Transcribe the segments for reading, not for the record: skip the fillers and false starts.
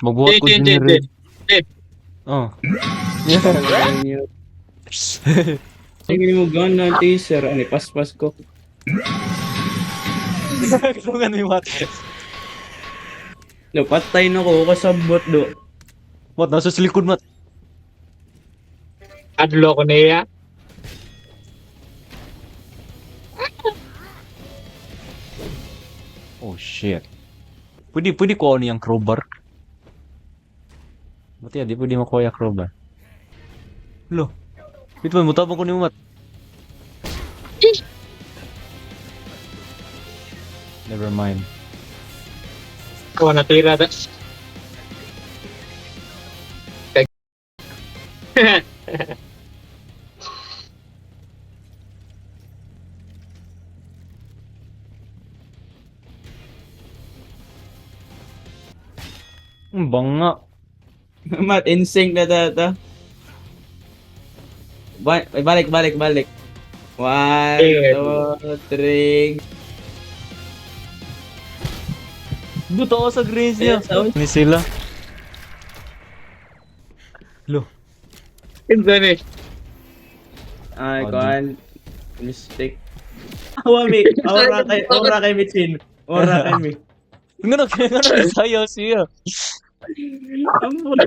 Magbuhat ko Tin. generate. Oh. Sige mo gun ng taser. Ano, paspas ko. Tulungan mo yung mat. No, patay na ko kasabot do. Mat, nasa sa likod, mat. Adlo ko niya. Oh, shit. Pwede ko ano yung crowbar. Ba't yan, di pwede makuha yung crowbar. Lo. Bitman, mutabang ko ni mat. Never mind. Oh, natira na. Banga. Mat, in sync na data. Balik. 1, 2, 3. Buto ako sa greens niya. Ayun, Ni sila. Lo. Pinsan eh. Ay, Oh, kuhan. Mistake. Awami. Aura kay Michin. Aura kay Mi. Nga sayo siya. Ambot.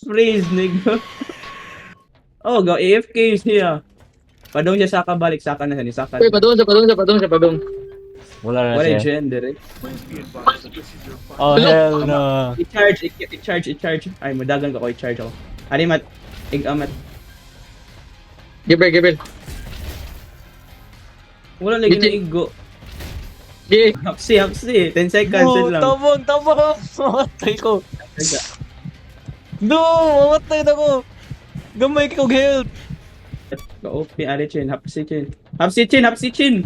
Freeze, nigga. Oh, go AFK siya. Padong siya saka balik, saka na siya, ni saka. Uy, padung. Wala na Wala siya. gender eh. Oh, hell no. I-charge. Ay, madagan ka ko, i-charge ako. Ari, Mat. Ig-amat. Gibel. Wala lagi na Bitin. igo. Gi. Hapsi. 10 seconds Oh, lang. tabang. Mamatay ko. No, mamatay na ko. Gamay ko health. Ka-OP, ari, Chin. Hapsi, Chin.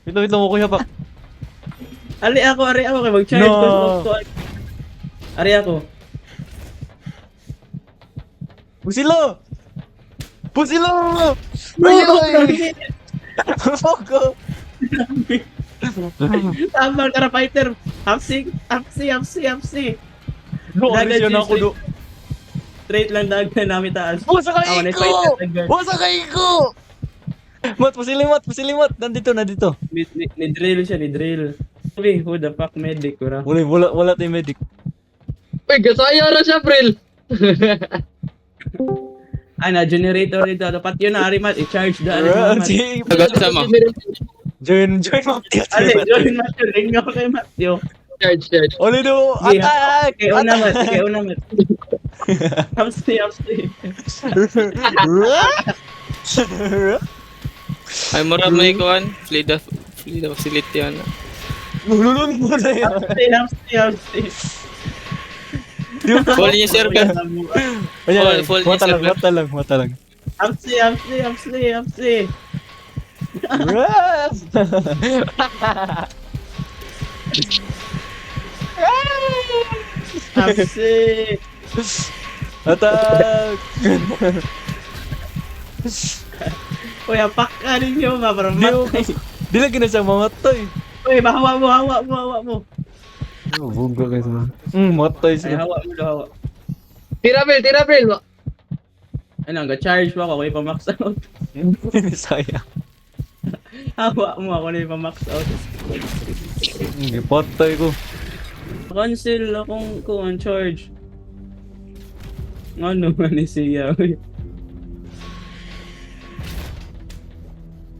Ito mo kuya pa. Ari ako, kay mag-charge. No. Ari ako. Pusilo! Fogo! Tama ka na, fighter. Hapsi. Dagan, Ano ako do? Straight lang dagan namin taas. Wasakay Awan, ko! fighter dagan. Wasakay ko! Mat, pasilimot. Nandito. Ni drill siya. Sabi, who the fuck medic, bro? Wala tayong medic. Uy, gasaya na siya, Pril. Generator dito. Dapat yun na, Arimat. I-charge daan. Sige, Agad sama. join Matthew. Ali, join Matthew. Ringo kay Matthew. Charge. Oli do, attack! Kaya unamat. Hapsi. Ay, mura may kuhan. Flee the facility yan. Nululun mo na yan. Hapsi. Full niya server. Ayan, Full mata server. lang. Hapsi. Hapsi. Attack! Uy, apak ka ninyo ba? Para matay. Di lagi na siya mamatay. Uy, hawa mo. Oh, buga kayo sa matay Ay, siya. hawa mo daw, hawa. Tira, Pril. Ano, ga-charge mo ako, ako ipa-max out. Saya. Hawa mo ako na ipa-max out. Hindi patay ko. Cancel akong on charge. Ano man ni siya, uy.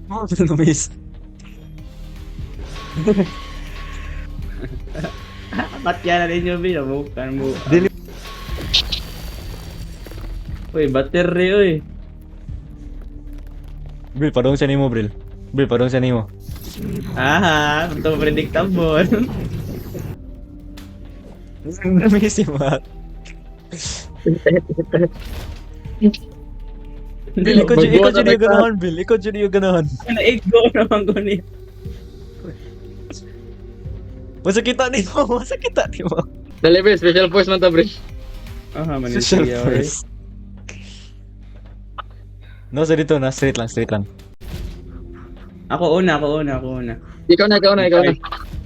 Oh, na-miss. Ba't yan na rin yung binabukan mo? Dili- Uy, battery, uy. Bril, padong siya nimo, Bril. Aha, ito predictable. Na-miss yung mat. Bril, ikaw dyan yung ganahan, Bril. Ikaw dyan yung ganahan. Na-ego naman ko niya. Masakita ni mo. Dali, Pril. Special force man to, Pril. Aha, man ni Social siya, uy. first. No, sa dito na. Straight lang. Ako una. Ikaw na.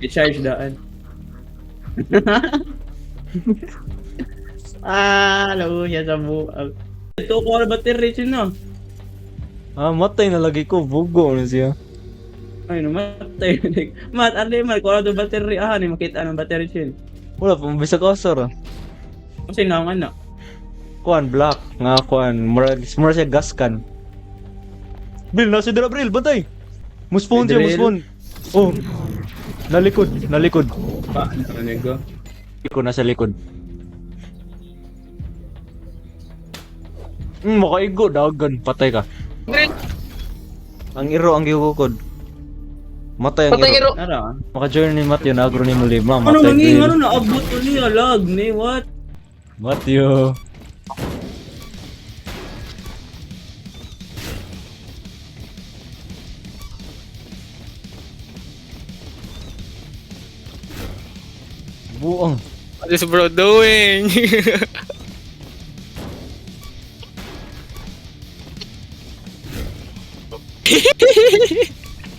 I-charge daan. Laro siya sa buang. Ito ko na battery siya na. Matay na lagi ko. Bugo na siya. Ay, namatay. Mat, ano ko na battery. Ni makita ng battery siya. Wala pa, bisag asar ah. Kasi naman na. Kuan, black. Nga kuan. Mura siya gas can. Bril, nasa dira Bril. Bantay. Muspon siya, Bril. muspon. Oh. Nalikod. Pa, ano ko? Iko nasa likod. Makaigo. Dagan. Patay ka. Bril, Ang iro ang gihukod. Matay ang patay iro. iro. Ara. Maka-join ni Matthew na agro ni mo lima. Ano Matay mangi? Bril. Ano naabot ko niya? Lag ni, what? Matthew. Buang. What is bro doing?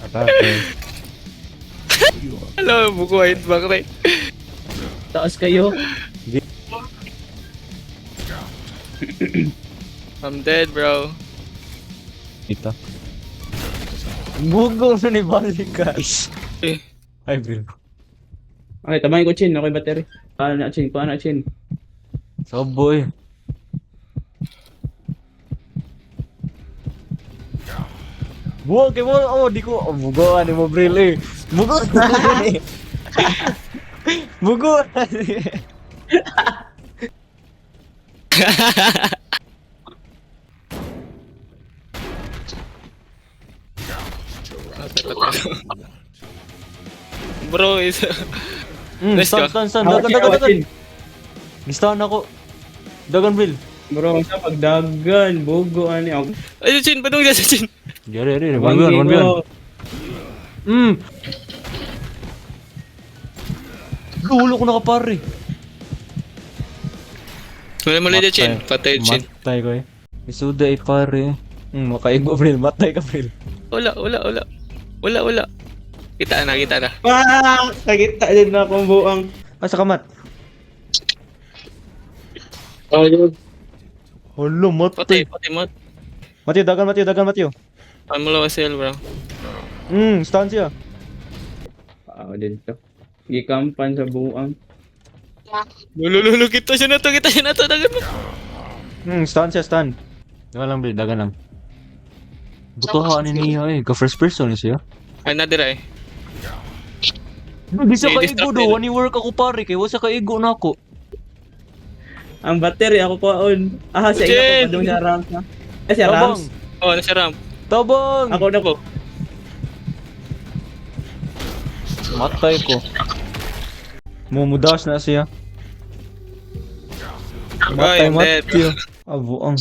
Atake. Hello, buko white back right. Taas kayo. I'm dead, bro. Ito. Bugo na ni balik ka. Eh, Ay, Bril. Okay, tamayin ko chin. Okay, battery. Paano na chin? Saboy. Buang kay mo. Oh, di ko. Oh, bugoan ni mo, Bril eh. Bugo na ni. Bugo na ni. bro is Let's go. Stun. Awat chin, awat Dagan. chin. Stun ako. Dagan, Bril. Bro, sa pagdagan. Bugo, ani. Ako. Ay, chin, padung dyan sa chin. Yari. 1v1. Dulo ko nakapare. Mali dyan, chin. Patay, chin. Matay ko eh. Isuda eh pare. Makaigo, Bril. Matay ka, Bril. Wala. Kita na. Nakita din na akong buang. Asa ka, Mat? Ayun. Hala, Patay matay. mo. Matthew, dagan, Matthew. I'm low as hell, bro. Stun siya. Dito. Gikampan sa buang. Lulu, kita siya na to. Dagan mo. Stun siya. Dagan lang, Bril. Dagan lang. Butuhaan ni niya eh. Ka-first person siya. Ay, nadira eh. Hindi sa Hindi kaigo distracted. do. One work ako pare. Kaya wasa kaigo na ako. Ang battery ako ko on. Sa ina ko Jen! pa doon sa Rams na. Sa Tabang. Rams. Oh, nasa ramp. Tabang. Ako na ko. Matay ko. Mumudas na siya. Ay, I'm dead. Matthew. Abuang.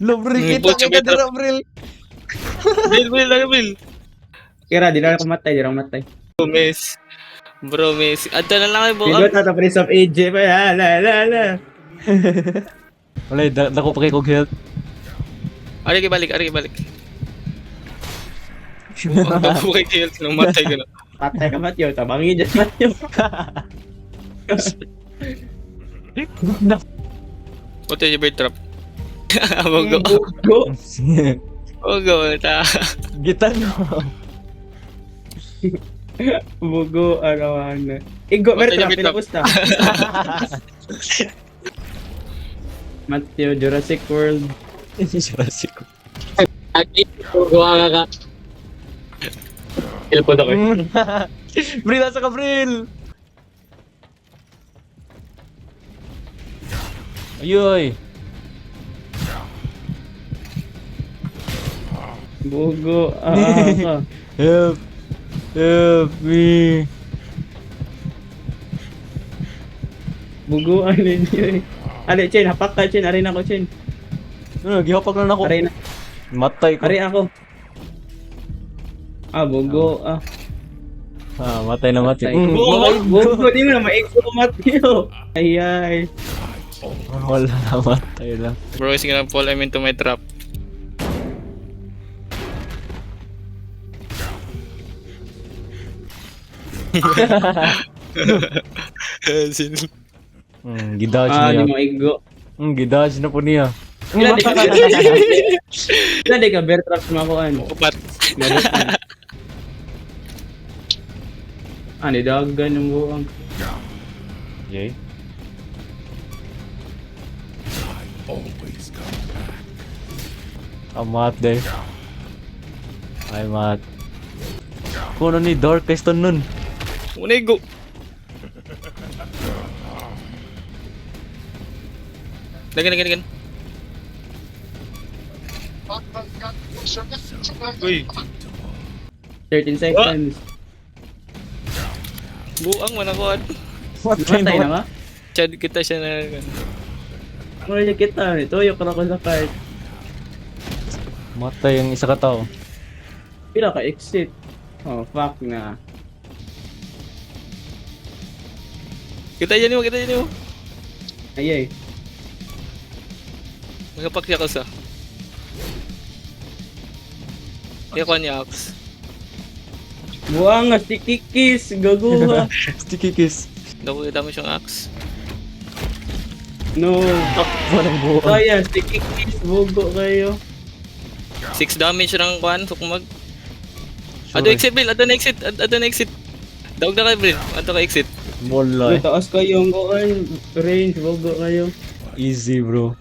Lobril kita Butch, kita better. dira, Bril. Bill. Kira, di lang ako matay. Bro, miss. Adto na lang Di ay ba tata Prince of AJ pa? La. Wala, dako pa kay kog health. Ari balik. Bukay kayo, namatay ko na. Patay ka Matyo. Tabangin dyan Matyo. What is your bird trap? Go. Bugo. Ta. Gitan mo. Bugo. Arawan. Igo. Patay Bertrap. na Bertrap. Pinapusta. Matyo. Jurassic World. Jurassic. Aki, gawa ka. Ilpod ako eh. Bril, asa ka, Bril? Ayoy. Bugo. Ka. Help me. Bugo. Alin yun. Ali, Chen. Hapak ka, Chen. Arin ako, Chen. Gihapag lang ako. Arin. Matay ko. Ari ako. Bugo. Matay na Matthew. Matay. Bugo. Di mo na maigso Matyo. Ay. Wala na, matay lang. Bro is gonna fall him into my trap. Sin. Gidodge Ah, di niya. maigo. Gidodge na po niya. Ilan di ka Ilan di ka bear traps makuan. Upat. Nalutan. Ah, nidagan yung buwang. Yay. Amat day. Ay mat. Kuno ni Dark Keston nun. Unay go. Lagan. Uy, 13 seconds. buang man ako. What Matay na nga. Chad kita siya na. Ano niya kita? Tuyok na ko sa card. Matay yung isa ka tao. Pila ka exit. Oh, fuck na. Kita yan mo. Ayay. Magkapakya ko sa. Kaya ko niya Axe. Buwang nga, sticky kiss. Gaguha. Sticky kiss. Dako kita mo siyang Axe. No. Walang buwan. Kaya, sticky kiss. Bugo kayo. 6 damage lang kuan sukmag. Ato exit Bill, ato na exit. Dawag na kay Bill, ato ka exit. Molay. Taas kayo ang kuhan. Range, bugo kayo. Easy bro.